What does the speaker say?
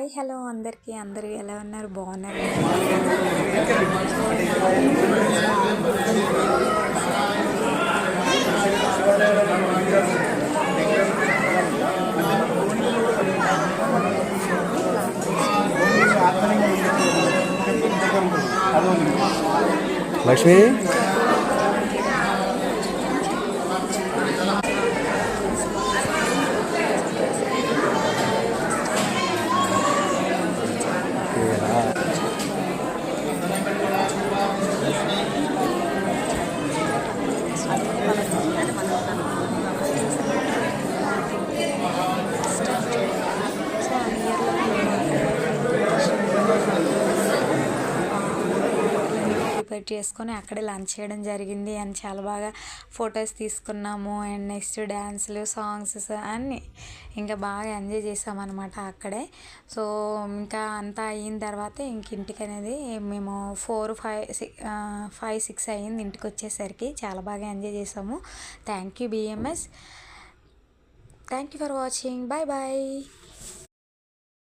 Hi hello అందరికీ అందరూ ఎలా ఉన్నారు బాగున్నారు లక్ష్మి ప్రిపేర్ చేసుకొని అక్కడే లంచ్ చేయడం జరిగింది అండ్ చాలా బాగా ఫొటోస్ తీసుకున్నాము అండ్ నెక్స్ట్ డ్యాన్స్లు సాంగ్స్ అన్నీ ఇంకా బాగా ఎంజాయ్ చేసామన్నమాట అక్కడే. సో ఇంకా అంతా అయిన తర్వాత ఇంటికి అనేది మేము 4, 5, 6 అయ్యింది ఇంటికి వచ్చేసరికి. చాలా బాగా ఎంజాయ్ చేసాము. Thank you BMS. Thank you for watching. Bye bye.